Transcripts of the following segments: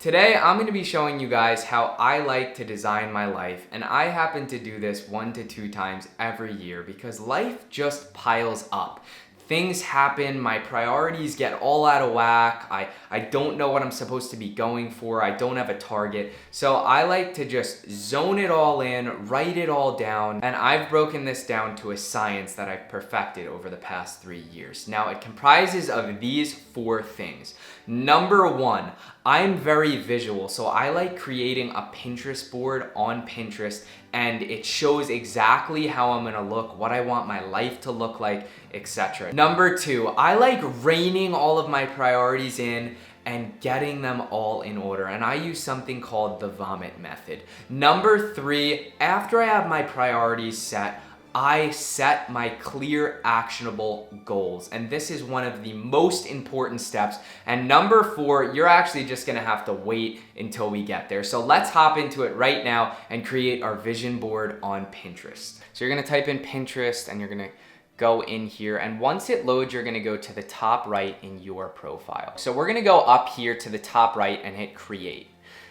Today, I'm going to be showing you guys how I like to design my life, and I happen to do this 1 to 2 times every year because life just piles up. Things happen, my priorities get all out of whack, I don't know what I'm supposed to be going for, I don't have a target, so I like to just zone it all in, write it all down, and I've broken this down to a science that I've perfected over the past 3 years. Now, it comprises of these 4 things. Number 1, I'm very visual, so I like creating a Pinterest board on Pinterest, and it shows exactly how I'm gonna look, what I want my life to look like, etc. Number 2, I like reining all of my priorities in and getting them all in order, and I use something called the vomit method. Number 3, after I have my priorities set, I set my clear, actionable goals. And this is one of the most important steps. And number 4, you're actually just gonna have to wait until we get there. So let's hop into it right now and create our vision board on Pinterest. So you're gonna type in Pinterest and you're gonna go in here. And once it loads, you're gonna go to the top right in your profile. So we're gonna go up here to the top right and hit create.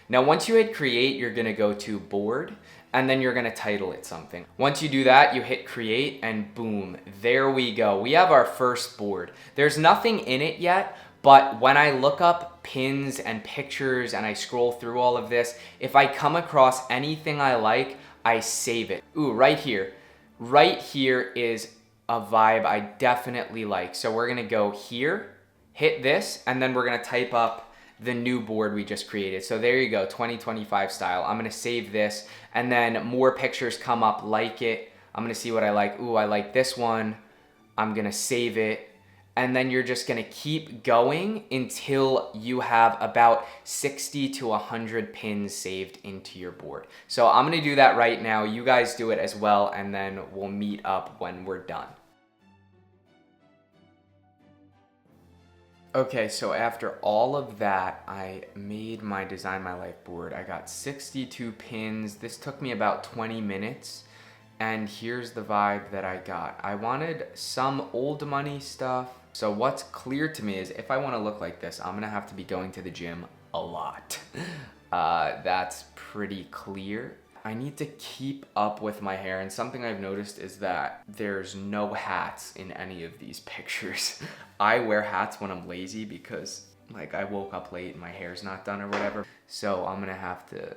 Now, once you hit create, you're gonna go to board, and then you're gonna title it something. Once you do that, you hit create, and boom, there we go. We have our first board. There's nothing in it yet, but when I look up pins and pictures and I scroll through all of this, if I come across anything I like, I save it. Ooh, right here. Right here is a vibe I definitely like. So we're gonna go here, hit this, and then we're gonna type up the new board we just created. So there you go, 2025 style. I'm gonna save this, and then more pictures come up like it. I'm gonna see what I like. Ooh, I like this one. I'm gonna save it. And then you're just gonna keep going until you have about 60 to 100 pins saved into your board. So I'm gonna do that right now. You guys do it as well, and then we'll meet up when we're done. Okay, so after all of that, I made my Design My Life board. I got 62 pins. This took me about 20 minutes. And here's the vibe that I got. I wanted some old money stuff. So what's clear to me is if I want to look like this, I'm gonna have to be going to the gym a lot. That's pretty clear. I need to keep up with my hair, and something I've noticed is that there's no hats in any of these pictures. I wear hats when I'm lazy because like I woke up late and my hair's not done or whatever. So I'm gonna have to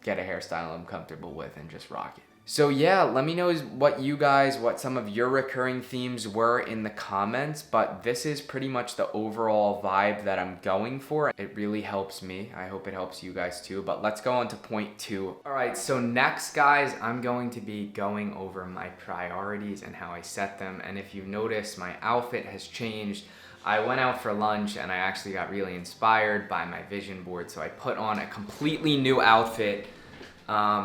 get a hairstyle I'm comfortable with and just rock it. So yeah, let me know what some of your recurring themes were in the comments, but this is pretty much the overall vibe that I'm going for. It really helps me. I hope it helps you guys too, but let's go on to point 2. All right, so next guys, I'm going to be going over my priorities and how I set them. And if you've noticed, my outfit has changed. I went out for lunch and I actually got really inspired by my vision board. So I put on a completely new outfit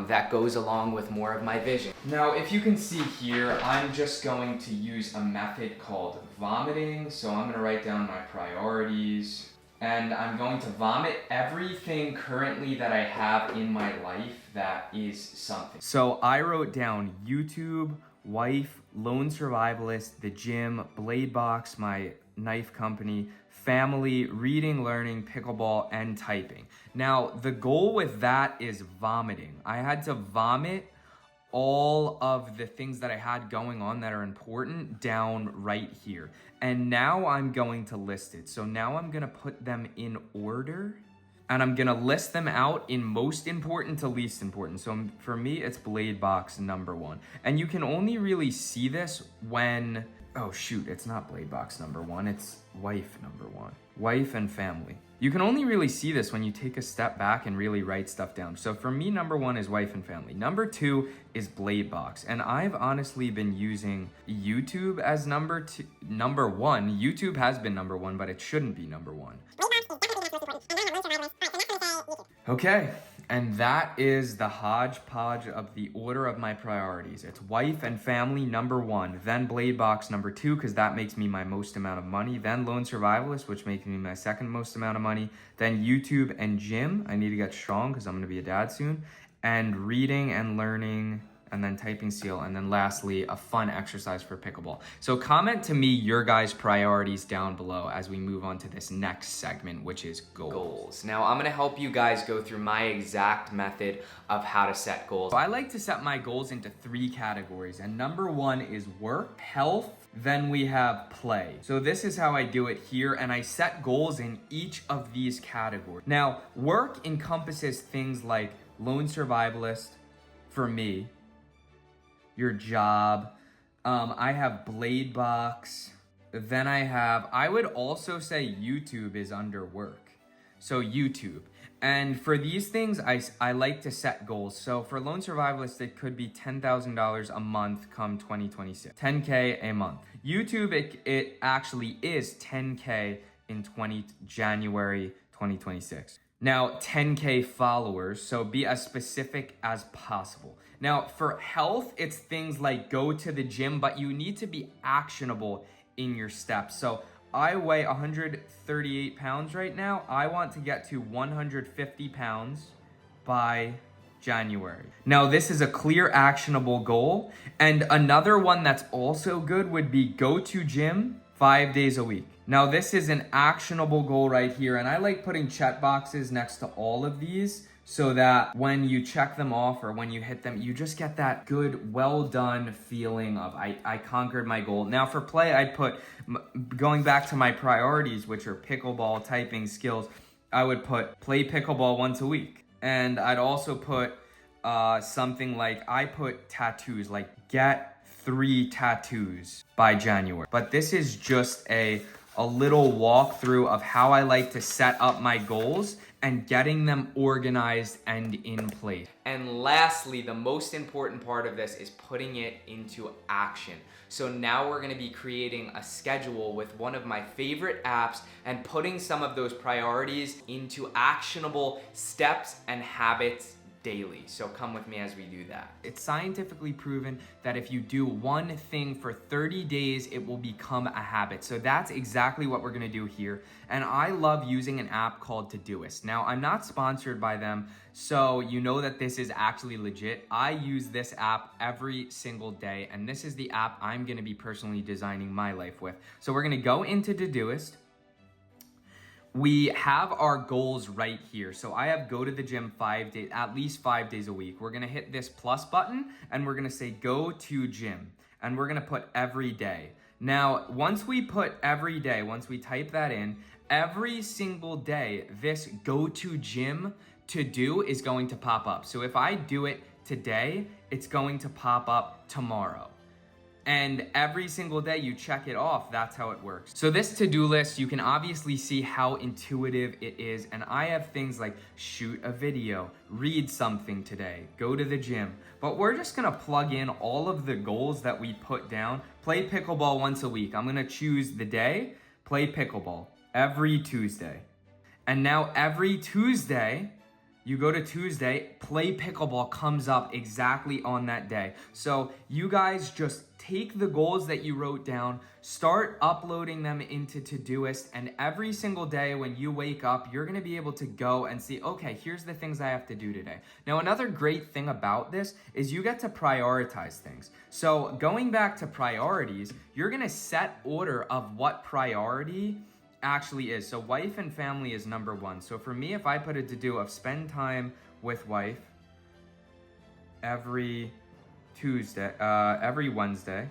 that goes along with more of my vision. Now, if you can see here, I'm just going to use a method called vomiting. So I'm gonna write down my priorities, and I'm going to vomit everything currently that I have in my life that is something. So I wrote down YouTube, wife, lone survivalist, the gym, blade box, my knife company, family, reading, learning, pickleball, and typing. Now, the goal with that is vomiting. I had to vomit all of the things that I had going on that are important down right here. And now I'm going to list it. So now I'm gonna put them in order, and I'm gonna list them out in most important to least important. So for me, it's blade box number 1. And you can only really see this when, oh shoot, it's not blade box number 1, it's wife number 1. Wife and family. You can only really see this when you take a step back and really write stuff down. So for me, number 1 is wife and family. Number 2 is blade box. And I've honestly been using YouTube as number 1. YouTube has been number 1, but it shouldn't be number 1. Okay, and that is the hodgepodge of the order of my priorities. It's wife and family number 1, then blade box number 2, because that makes me my most amount of money, then lone survivalist, which makes me my second most amount of money, then YouTube and gym. I need to get strong because I'm going to be a dad soon, and reading and learning, and then typing skill, and then lastly, a fun exercise for pickleball. So comment to me your guys' priorities down below as we move on to this next segment, which is goals. Now, I'm gonna help you guys go through my exact method of how to set goals. So I like to set my goals into 3 categories, and number 1 is work, health, then we have play. So this is how I do it here, and I set goals in each of these categories. Now, work encompasses things like lone survivalist for me, your job. I have blade box. Then I would also say YouTube is under work. So YouTube. And for these things, I like to set goals. So for lone survivalist, it could be $10,000 a month come 2026. 10K a month. YouTube, it actually is 10K in January 2026. Now, 10K followers, so be as specific as possible. Now, for health, it's things like go to the gym, but you need to be actionable in your steps. So I weigh 138 pounds right now. I want to get to 150 pounds by January. Now, this is a clear, actionable goal. And another one that's also good would be go to gym 5 days a week. Now, this is an actionable goal right here. And I like putting check boxes next to all of these so that when you check them off or when you hit them, you just get that good, well done feeling of I conquered my goal. Now for play, I'd put, going back to my priorities, which are pickleball, typing skills, I would put play pickleball once a week. And I'd also put something like, I put tattoos, like get 3 tattoos by January. But this is just a little walkthrough of how I like to set up my goals and getting them organized and in place. And lastly, the most important part of this is putting it into action. So now we're gonna be creating a schedule with one of my favorite apps and putting some of those priorities into actionable steps and habits daily. So come with me as we do that. It's scientifically proven that if you do one thing for 30 days, it will become a habit. So that's exactly what we're gonna do here. And I love using an app called Todoist. Now, I'm not sponsored by them, so you know that this is actually legit. I use this app every single day, and this is the app I'm gonna be personally designing my life with. So we're gonna go into Todoist. We have our goals right here. So I have go to the gym 5 days, at least 5 days a week. We're gonna hit this plus button and we're gonna say go to gym. And we're gonna put every day. Now, once we put every day, once we type that in, every single day, this go to gym to do is going to pop up. So if I do it today, it's going to pop up tomorrow. And every single day you check it off. That's how it works. So this to-do list, you can obviously see how intuitive it is. And I have things like shoot a video, read something today, go to the gym. But we're just gonna plug in all of the goals that we put down. Play pickleball once a week. I'm gonna choose the day, play pickleball every Tuesday. And now every Tuesday, you go to Tuesday, play pickleball comes up exactly on that day. So you guys just take the goals that you wrote down, start uploading them into Todoist, and every single day when you wake up, you're gonna be able to go and see, okay, here's the things I have to do today. Now, another great thing about this is you get to prioritize things. So going back to priorities, you're gonna set order of what priority actually is. So wife and family is number 1. So for me, if I put a to-do of spend time with wife every Wednesday,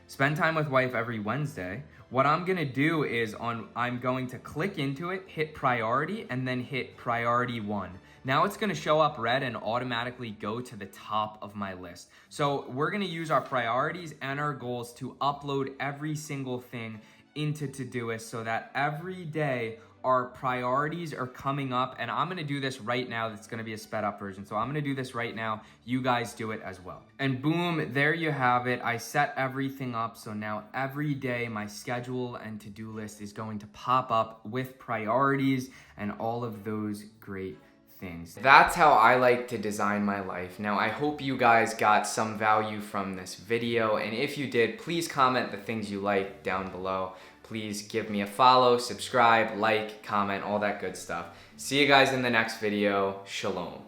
spend time with wife every Wednesday, what I'm gonna do is I'm going to click into it, hit priority, and then hit priority 1. Now it's gonna show up red and automatically go to the top of my list. So we're gonna use our priorities and our goals to upload every single thing into Todoist so that every day our priorities are coming up, and I'm gonna do this right now. That's gonna be a sped up version. So I'm gonna do this right now. You guys do it as well. And boom, there you have it. I set everything up. So now every day my schedule and to-do list is going to pop up with priorities and all of those great things. That's how I like to design my life. Now, I hope you guys got some value from this video. And if you did, please comment the things you like down below. Please give me a follow, subscribe, like, comment, all that good stuff. See you guys in the next video. Shalom.